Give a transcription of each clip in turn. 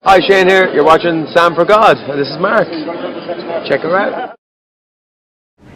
Hi, Shane here. You're watching Sam for God, and this is Mark. Check her out.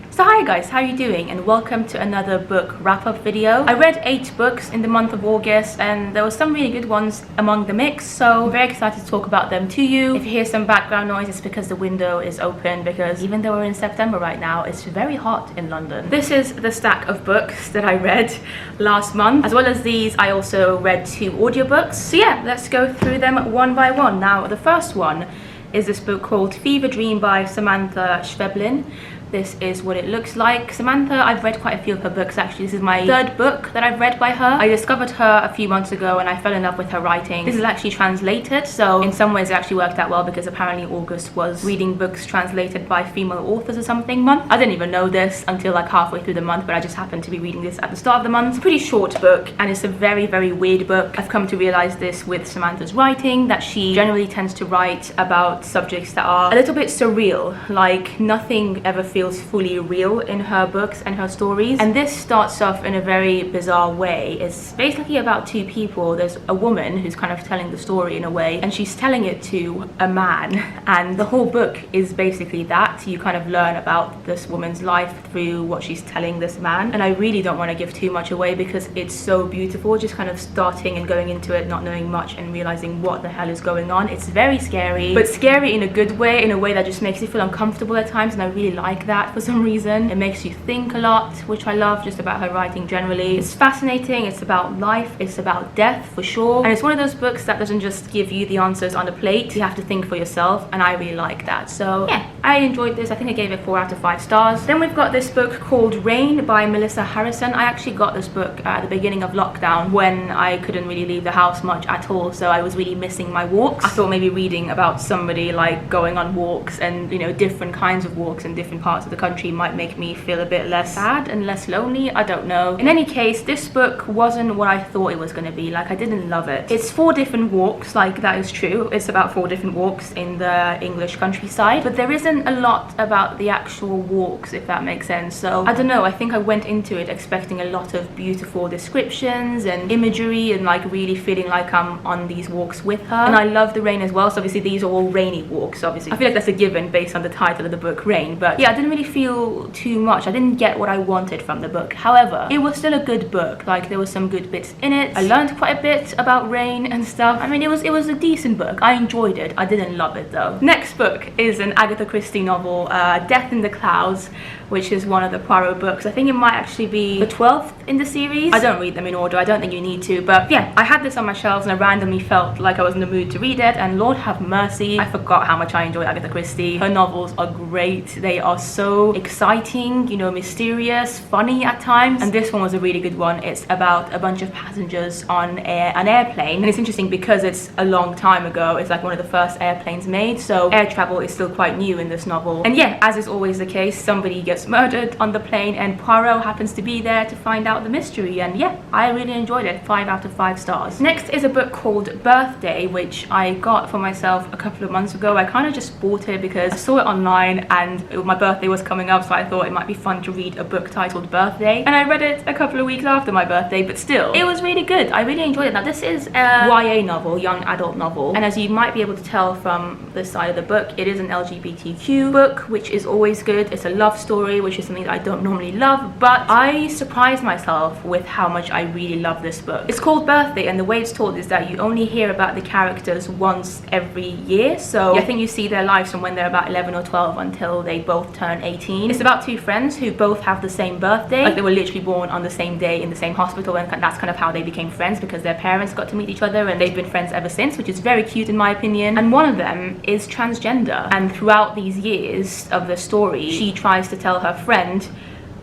So hi guys, how are you doing? And welcome to another book wrap-up video. I read 8 books in the month of August and there were some really good ones among the mix, so I'm very excited to talk about them to you. If you hear some background noise, it's because the window is open, because even though we're in September right now, it's very hot in London. This is the stack of books that I read last month. As well as these, I also read 2 audiobooks. So yeah, let's go through them one by one. Now, the first one is this book called Fever Dream by Samantha Schweblin. This is what it looks like. Samantha, I've read quite a few of her books actually. This is my 3rd book that I've read by her. I discovered her a few months ago and I fell in love with her writing. This is actually translated, so in some ways it actually worked out well because apparently August was reading books translated by female authors or something month. I didn't even know this until like halfway through the month, but I just happened to be reading this at the start of the month. It's a pretty short book and it's a very, very weird book. I've come to realize this with Samantha's writing, that she generally tends to write about subjects that are a little bit surreal, like nothing ever feels fully real in her books and her stories. And this starts off in a very bizarre way. It's basically about 2 people. There's a woman who's kind of telling the story in a way, and she's telling it to a man, and the whole book is basically that. You kind of learn about this woman's life through what she's telling this man, and I really don't want to give too much away because it's so beautiful, just kind of starting and going into it not knowing much and realizing what the hell is going on. It's very scary, but scary in a good way, in a way that just makes you feel uncomfortable at times, and I really like that for some reason. It makes you think a lot, which I love just about her writing generally. It's fascinating, it's about life, it's about death for sure, and it's one of those books that doesn't just give you the answers on a plate. You have to think for yourself, and I really like that. So yeah, I enjoyed this. I think I gave it 4 out of 5 stars. Then we've got this book called Rain by Melissa Harrison. I actually got this book at the beginning of lockdown when I couldn't really leave the house much at all, so I was really missing my walks. I thought maybe reading about somebody like going on walks and, you know, different kinds of walks in different parts of the country might make me feel a bit less sad and less lonely. I don't know. In any case, this book wasn't what I thought it was going to be. Like, I didn't love it. It's 4 different walks, like that is true. It's about 4 different walks in the English countryside, but there isn't a lot about the actual walks, if that makes sense. So I don't know, I think I went into it expecting a lot of beautiful descriptions and imagery and like really feeling like I'm on these walks with her. And I love the rain as well, so obviously these are all rainy walks. Obviously I feel like that's a given based on the title of the book, Rain. But yeah, I didn't really feel too much. I didn't get what I wanted from the book. However, it was still a good book. Like, there were some good bits in it. I learned quite a bit about rain and stuff. I mean, it was a decent book. I enjoyed it. I didn't love it though. Next book is an Agatha Christie novel, Death in the Clouds, which is one of the Poirot books. I think it might actually be the 12th in the series. I don't read them in order. I don't think you need to, but yeah, I had this on my shelves and I randomly felt like I was in the mood to read it, and Lord have mercy, I forgot how much I enjoy Agatha Christie. Her novels are great. They are so exciting, you know, mysterious, funny at times, and this one was a really good one. It's about a bunch of passengers on an airplane, and it's interesting because it's a long time ago. It's like one of the first airplanes made, so air travel is still quite new in this novel. And yeah, as is always the case, somebody gets murdered on the plane and Poirot happens to be there to find out the mystery, and yeah, I really enjoyed it. 5 out of 5 stars. Next is a book called Birthday, which I got for myself a couple of months ago. I kind of just bought it because I saw it online and my birthday was coming up, so I thought it might be fun to read a book titled Birthday, and I read it a couple of weeks after my birthday, but still, it was really good. I really enjoyed it. Now, this is a YA novel, young adult novel, and as you might be able to tell from the side of the book, it is an LGBTQ book, which is always good. It's a love story, which is something that I don't normally love, but I surprised myself with how much I really love this book. It's called Birthday, and the way it's told is that you only hear about the characters once every year, so I think you see their lives from when they're about 11 or 12 until they both turn 18. It's about 2 friends who both have the same birthday, like they were literally born on the same day in the same hospital, and that's kind of how they became friends, because their parents got to meet each other and they've been friends ever since, which is very cute in my opinion. And one of them is transgender, and throughout these years of the story, she tries to tell her friend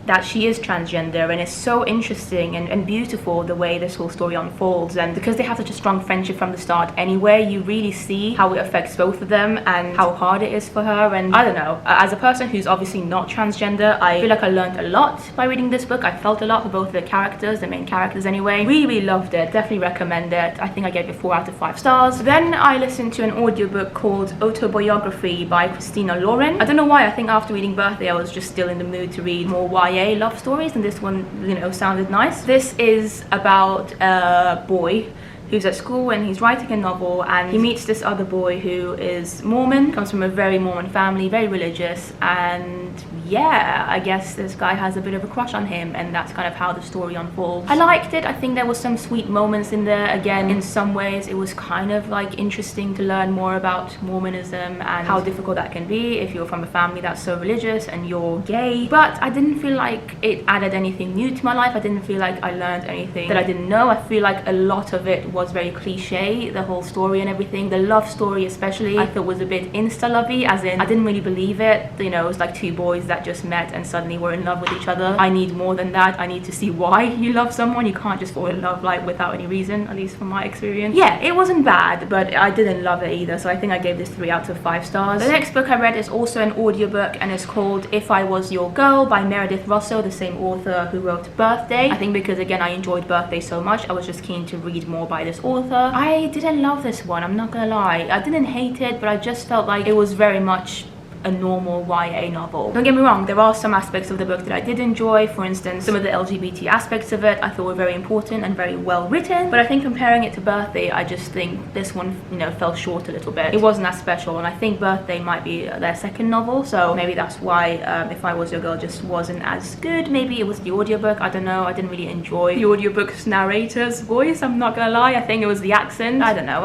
that she is transgender, and it's so interesting and beautiful the way this whole story unfolds. And because they have such a strong friendship from the start anyway, you really see how it affects both of them and how hard it is for her. And I don't know, as a person who's obviously not transgender, I feel like I learned a lot by reading this book. I felt a lot for both the characters, the main characters anyway. Really loved it. Definitely recommend it. I think I gave it 4 out of 5 stars. Then I listened to an audiobook called Autobiography by Christina Lauren. I don't know why, I think after reading Birthday I was just still in the mood to read more YA love stories, and this one, you know, sounded nice. This is about a boy who's at school and he's writing a novel, and he meets this other boy who is Mormon, comes from a very Mormon family, very religious, and yeah, I guess this guy has a bit of a crush on him, and that's kind of how the story unfolds. I liked it. I think there was some sweet moments in there. Again, in some ways it was kind of like interesting to learn more about Mormonism and how difficult that can be if you're from a family that's so religious and you're gay. But I didn't feel like it added anything new to my life. I didn't feel like I learned anything that I didn't know. I feel like a lot of it was very cliche, the whole story and everything. The love story especially, I thought was a bit insta-lovey, as in I didn't really believe it. You know, it was like two boys that just met and suddenly were in love with each other. I need more than that. I need to see why you love someone. You can't just fall in love like without any reason, at least from my experience. Yeah, it wasn't bad, but I didn't love it either, so I think I gave this 3 out of 5 stars. The next book I read is also an audiobook, and it's called If I Was Your Girl by Meredith, the same author who wrote Birthday. I think because again I enjoyed Birthday so much, I was just keen to read more by this author. I didn't love this one, I'm not gonna lie. I didn't hate it, but I just felt like it was very much a normal YA novel. Don't get me wrong, there are some aspects of the book that I did enjoy. For instance, some of the LGBT aspects of it I thought were very important and very well written, but I think comparing it to Birthday, I just think this one, you know, fell short a little bit. It wasn't as special, and I think Birthday might be their second novel, so maybe that's why If I Was Your Girl just wasn't as good. Maybe it was the audiobook, I don't know. I didn't really enjoy the audiobook's narrator's voice, I'm not gonna lie. I think it was the accent, I don't know.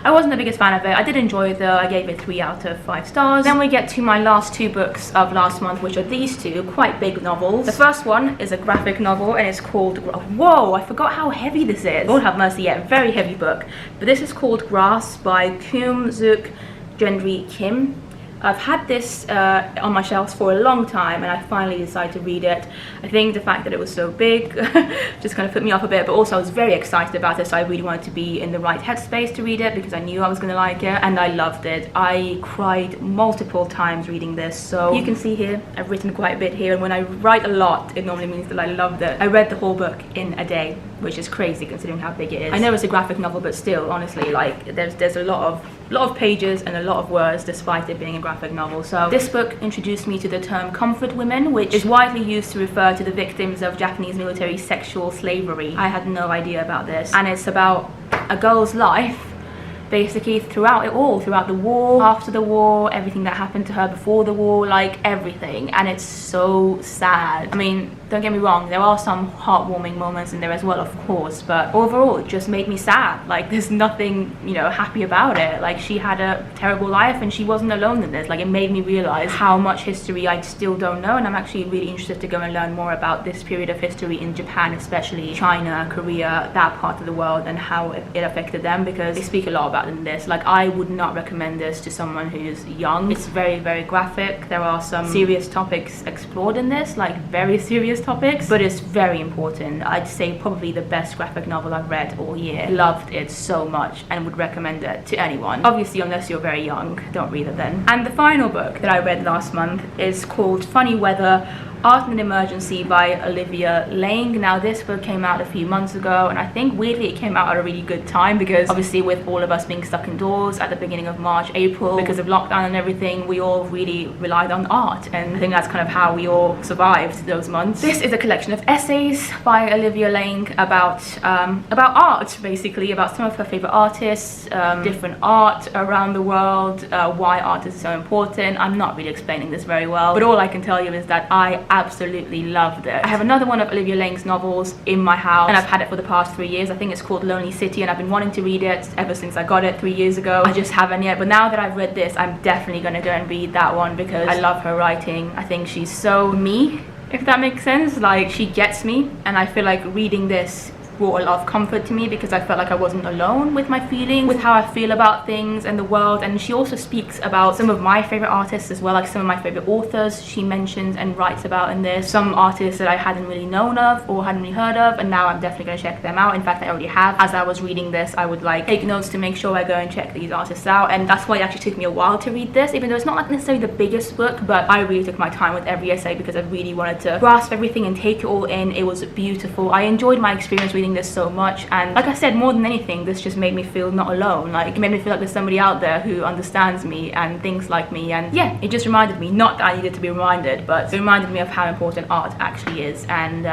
I wasn't the biggest fan of it. I did enjoy it though. I gave it 3 out of 5 stars. Then we get to my last 2 books of last month, which are these 2 quite big novels. The first one is a graphic novel, and it's called, whoa, I forgot how heavy this is. Lord have mercy, yeah, very heavy book. But this is called Grass by Gendry-Kim. I've had this on my shelves for a long time, and I finally decided to read it. I think the fact that it was so big just kind of put me off a bit, but also I was very excited about it, so I really wanted to be in the right headspace to read it because I knew I was going to like it, and I loved it. I cried multiple times reading this, so you can see here I've written quite a bit here, and when I write a lot it normally means that I loved it. I read the whole book in a day, which is crazy considering how big it is. I know it's a graphic novel, but still, honestly, like there's a lot of pages and a lot of words despite it being a graphic novel. So this book introduced me to the term comfort women, which is widely used to refer to the victims of Japanese military sexual slavery. I had no idea about this, and it's about a girl's life basically throughout it all, throughout the war, after the war, everything that happened to her before the war, like everything. And it's so sad. I mean, don't get me wrong, there are some heartwarming moments in there as well, of course, but overall it just made me sad. Like there's nothing, you know, happy about it. Like she had a terrible life and she wasn't alone in this. Like it made me realize how much history I still don't know, and I'm actually really interested to go and learn more about this period of history in Japan, especially China, Korea, that part of the world, and how it affected them, because they speak a lot about in this. Like I would not recommend this to someone who's young. It's very, very graphic. There are some serious topics explored in this, like very serious topics, but it's very important. I'd say probably the best graphic novel I've read all year. Loved it so much and would recommend it to anyone. Obviously, unless you're very young, don't read it then. And the final book that I read last month is called Funny Weather, Art in an Emergency by Olivia Lang. Now this book came out a few months ago, and I think weirdly it came out at a really good time, because obviously with all of us being stuck indoors at the beginning of March, April, because of lockdown and everything, we all really relied on art, and I think that's kind of how we all survived those months. This is a collection of essays by Olivia Lang about art, basically, about some of her favorite artists, different art around the world, why art is so important. I'm not really explaining this very well, but all I can tell you is that I absolutely loved it. I have another one of Olivia Lang's novels in my house, and I've had it for the past 3 years. I think it's called Lonely City, and I've been wanting to read it ever since I got it 3 years ago. I just haven't yet, but now that I've read this, I'm definitely going to go and read that one, because I love her writing. I think she's so me, if that makes sense. Like she gets me, and I feel like reading this brought a lot of comfort to me, because I felt like I wasn't alone with my feelings, with how I feel about things and the world. And she also speaks about some of my favorite artists as well, like some of my favorite authors she mentions and writes about in this. Some artists that I hadn't really known of or hadn't really heard of, and now I'm definitely going to check them out. In fact, I already have. As I was reading this, I would like take notes to make sure I go and check these artists out, and that's why it actually took me a while to read this, even though it's not like necessarily the biggest book, but I really took my time with every essay because I really wanted to grasp everything and take it all in. It was beautiful. I enjoyed my experience reading reading this so much, and like I said, more than anything, this just made me feel not alone. Like, it made me feel like there's somebody out there who understands me and thinks like me, and yeah, it just reminded me, not that I needed to be reminded, but it reminded me of how important art actually is, and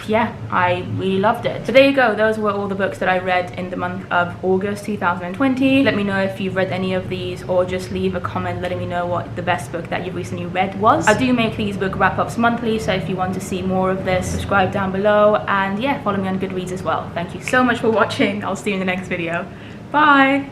yeah, I really loved it. So there you go, those were all the books that I read in the month of August 2020. Let me know if you've read any of these, or just leave a comment letting me know what the best book that you've recently read was. I do make these book wrap-ups monthly, so if you want to see more of this, subscribe down below, and yeah, follow me on Goodreads as well. Thank you so much for watching. I'll see you in the next video. Bye!